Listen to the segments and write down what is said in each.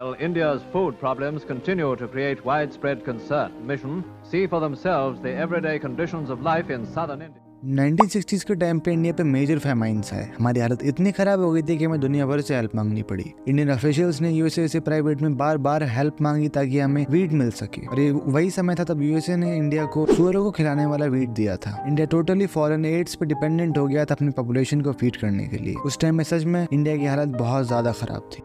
While India's food problems continue to create widespread concern, Mission see for themselves the everyday conditions of life in southern India. 1960s के time पे India पे major famines है। हमारी हालत इतनी खराब हो गई थी कि हमें दुनिया भर से हेल्प मांगनी पड़ी। इंडियन ऑफिशियल्स ने यूएसए से प्राइवेट में बार बार हेल्प मांगी ताकि हमें वीट मिल सके, और ये वही समय था तब यूएसए ने इंडिया को सुअरों को खिलाने वाला वीट दिया था। इंडिया टोटली फॉरेन एड्स पे डिपेंडेंट हो गया था अपनी पॉपुलेशन को फीड करने के लिए। उस टाइम में सच में इंडिया की हालत बहुत ज्यादा खराब थी।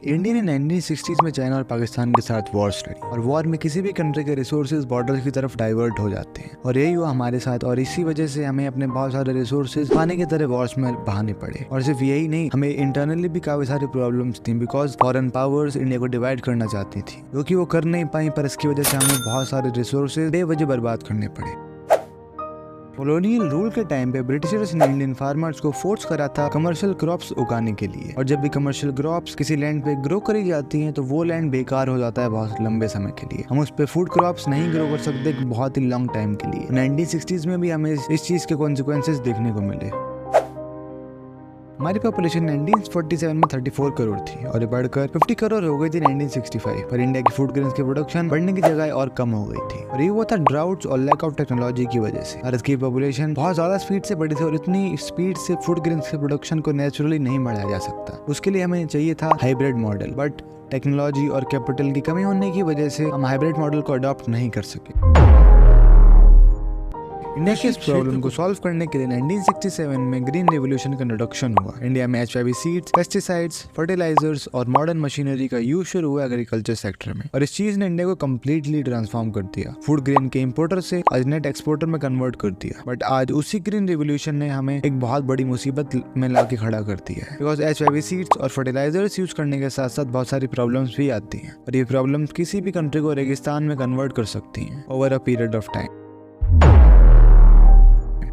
इंडिया ने 1960s में चाइना और पाकिस्तान के साथ वॉर्स लड़ी, और वॉर में किसी भी कंट्री के रिसोर्सेज बॉर्डर की तरफ डाइवर्ट हो जाते हैं, और यही हुआ हमारे साथ। और इसी वजह से हमें अपने बहुत सारे रिसोर्सेज पानी की तरह वॉर्स में बहाने पड़े। और सिर्फ यही नहीं, हमें इंटरनली भी काफी सारी प्रॉब्लम्स थी, बिकॉज फॉरेन पावर्स इंडिया को डिवाइड करना चाहती थी, जो कि वो कर नहीं पाई। पर इसकी वजह से हमें बहुत सारे रिसोर्सेज बेवजह बर्बाद करने पड़े। कॉलोनियल रूल के टाइम पे ब्रिटिशर्स ने इंडियन फार्मर्स को फोर्स करा था कमर्शियल क्रॉप्स उगाने के लिए, और जब भी कमर्शियल क्रॉप्स किसी लैंड पे ग्रो करी जाती हैं तो वो लैंड बेकार हो जाता है बहुत लंबे समय के लिए। हम उस पे फूड क्रॉप्स नहीं ग्रो कर सकते बहुत ही लॉन्ग टाइम के लिए। 1960s में भी हमें इस चीज के कॉन्सिक्वेंसेस देखने को मिले। हमारी पॉपुलेशन 1947 में 34 करोड़ थी, और ये बढ़कर 50 करोड़ हो गई थी 1965। पर इंडिया की फूड ग्रेन्स की प्रोडक्शन बढ़ने की जगह और कम हो गई थी, और ये हुआ था ड्राउट्स और लैक ऑफ टेक्नोलॉजी की वजह से। भारत की पॉपुलेशन बहुत ज्यादा स्पीड से बढ़ी थी, और इतनी स्पीड से फूड ग्रेन्स के प्रोडक्शन को नेचुरली नहीं बढ़ाया जा सकता। उसके लिए हमें चाहिए था हाइब्रिड मॉडल, बट टेक्नोलॉजी और कैपिटल की कमी होने की वजह से हम हाइब्रिड मॉडल को अडॉप्ट नहीं कर सके। इंडिया के इस प्रॉब्लम को सॉल्व करने के लिए 1967 में ग्रीन रेवोल्यूशन का इंट्रोडक्शन हुआ। इंडिया में एचआईवी सीड्स, पेस्टिसाइड्स, फर्टिलाइजर्स और मॉडर्न मशीनरी का यूज शुरू हुआ एग्रीकल्चर सेक्टर में, और इस चीज ने इंडिया को कम्प्लीटली ट्रांसफॉर्म कर दिया। फूड ग्रेन के इंपोर्टर से आज नेट एक्सपोर्टर में कन्वर्ट कर दिया। बट आज उसी ग्रीन रेवोल्यूशन ने हमें एक बहुत बड़ी मुसीबत में लाके खड़ा कर दिया है, बिकॉज एचआईवी सीड्स और फर्टिलाइजर्स यूज करने के साथ साथ बहुत सारी प्रॉब्लम्स भी आती हैं, और ये प्रॉब्लम्स किसी भी कंट्री को रेगिस्तान में कन्वर्ट कर सकती हैं over a period of time.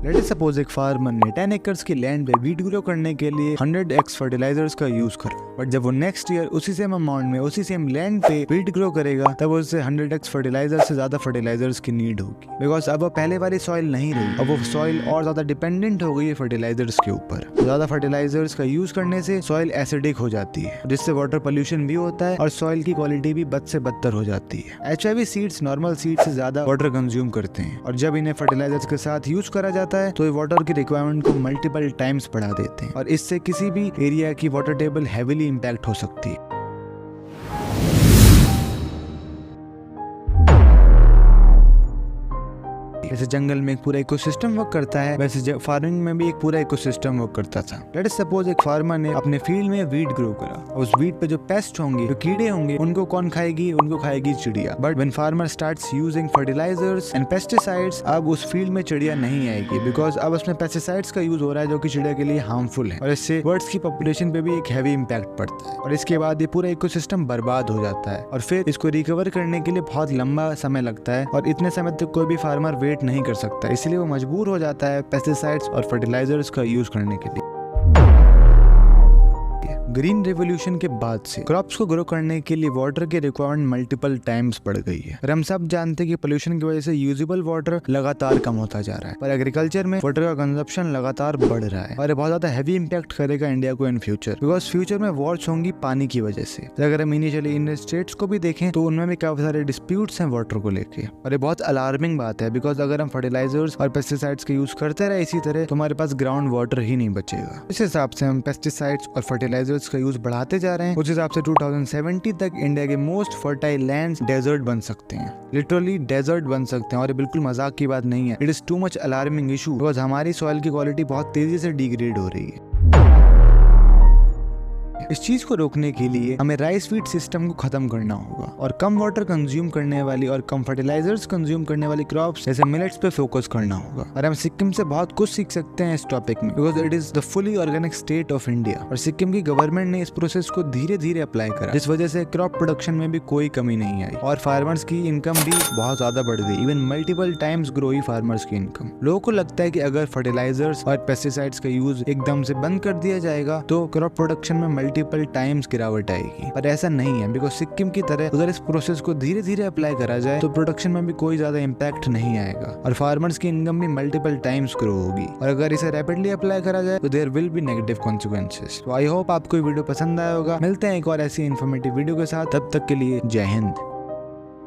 Let us suppose एक फार्मर ने 10 एकर्स की लैंड पे वीट ग्रो करने के लिए 100x फर्टिलाइजर्स का यूज करा, बट जब वो नेक्स्ट ईयर उसी सेम अमाउंट में उसी सेम लैंड पे वीट ग्रो करेगा, तब उससे 100x फर्टिलाइजर से ज्यादा फर्टिलाइजर्स की नीड होगी, बिकॉज अब वो पहले वाली सॉइल नहीं रही। अब वो सॉइल और ज्यादा डिपेंडेंट हो गई है फर्टिलाइजर्स के ऊपर। ज्यादा फर्टिलाइजर्स का यूज करने से सॉइल एसिडिक हो जाती है, जिससे वाटर पोल्यूशन भी होता है और सॉइल की क्वालिटी भी बद से बदतर हो जाती है। एचआईवी सीड्स नॉर्मल सीड से ज्यादा वाटर कंज्यूम करते हैं, और जब इन्हें फर्टिलाइजर्स के साथ यूज करा जाता है तो ये वाटर की रिक्वायरमेंट को मल्टीपल टाइम्स बढ़ा देते हैं, और इससे किसी भी एरिया की वाटर टेबल हेवीली इंपैक्ट हो सकती है। जैसे जंगल में एक पूरा इकोसिस्टम वर्क करता है, वैसे फार्मिंग में भी एक पूरा इकोसिस्टम वर्क करता था। लेट अस सपोज एक फार्मर ने अपने फील्ड में वीट ग्रो करा, उस वीट पे जो पेस्ट होंगे, जो कीड़े होंगे, उनको कौन खाएगी? उनको खाएगी चिड़िया। But when farmer starts using fertilizers and pesticides, अब उस फील्ड में चिड़िया नहीं आएगी, बिकॉज अब उसमें पेस्टिसाइड्स का यूज हो रहा है जो कि चिड़िया के लिए हार्मफुल है, और इससे बर्ड्स की पॉपुलेशन पे भी एक हैवी इंपैक्ट पड़ता है, और इसके बाद ये पूरा इकोसिस्टम बर्बाद हो जाता है, और फिर इसको रिकवर करने के लिए बहुत लंबा समय लगता है, और इतने समय तक कोई भी फार्मर वेट नहीं कर सकता, इसलिए वो मजबूर हो जाता है पेस्टिसाइड्स और फर्टिलाइजर्स का यूज करने के लिए। ग्रीन रेवोल्यूशन के बाद से क्रॉप्स को ग्रो करने के लिए वाटर की रिक्वायरमेंट मल्टीपल टाइम्स बढ़ गई है, और हम सब जानते हैं कि पोल्यूशन की वजह से यूजेबल वाटर लगातार कम होता जा रहा है, पर एग्रीकल्चर में वाटर का कंजप्शन लगातार बढ़ रहा है, और ये बहुत ज्यादा हैवी इंपैक्ट करेगा इंडिया को इन फ्यूचर, बिकॉज फ्यूचर में वॉर्स होंगी पानी की वजह से। अगर हम इनिशियली इन स्टेट्स को भी देखें तो उनमें भी काफी सारे डिस्प्यूट्स हैं वाटर को लेके, और ये बहुत अलार्मिंग बात है, बिकॉज अगर हम फर्टिलाइजर्स और पेस्टिसाइड्स का यूज करते रहे इसी तरह तो हमारे पास ग्राउंड वाटर ही नहीं बचेगा। इस हिसाब से हम पेस्टिसाइड्स और फर्टिलाइजर्स का यूज बढ़ाते जा रहे हैं। उस हिसाब से 2070 तक इंडिया के मोस्ट फर्टाइल लैंड्स डेजर्ट बन सकते हैं, लिटरली डेजर्ट बन सकते हैं, और ये बिल्कुल मजाक की बात नहीं है। It is too much alarming issue, because हमारी सॉइल की क्वालिटी बहुत तेजी से डिग्रेड हो रही है। इस चीज को रोकने के लिए हमें राइस फीड सिस्टम को खत्म करना होगा, और कम वाटर कंज्यूम करने वाली और कम फर्टिलाइजर्स कंज्यूम करने वाली क्रॉप्स जैसे मिलेट्स पे फोकस करना होगा। और हम सिक्किम से बहुत कुछ सीख सकते हैं इस टॉपिक में, because it is the fully organic state of India, और सिक्किम की गवर्नमेंट ने इस प्रोसेस को धीरे धीरे अप्लाई करा, जिस वजह से क्रॉप प्रोडक्शन में भी कोई कमी नहीं आई, और फार्मर्स की इनकम भी बहुत ज्यादा बढ़ गई, इवन मल्टीपल टाइम्स ग्रो हुई फार्मर्स की इनकम। लोगों को लगता है कि अगर फर्टिलाइजर्स और पेस्टिसाइड्स का यूज एकदम से बंद कर दिया जाएगा तो क्रॉप प्रोडक्शन में मल्टीपल टाइम्स गिरावट आएगी, पर ऐसा नहीं है बिकॉज सिक्किम की तरह अगर इस प्रोसेस को धीरे धीरे अप्लाई करा जाए तो प्रोडक्शन में भी कोई ज्यादा इम्पैक्ट नहीं आएगा और फार्मर्स की इनकम भी मल्टीपल टाइम्स ग्रो होगी। और अगर इसे रैपिडली अप्लाई करा जाए तो there will be negative consequences. तो आई होप आपको वीडियो पसंद आया होगा। मिलते हैं एक और ऐसी इन्फॉर्मेटिव वीडियो के साथ, तब तक के लिए जय हिंद।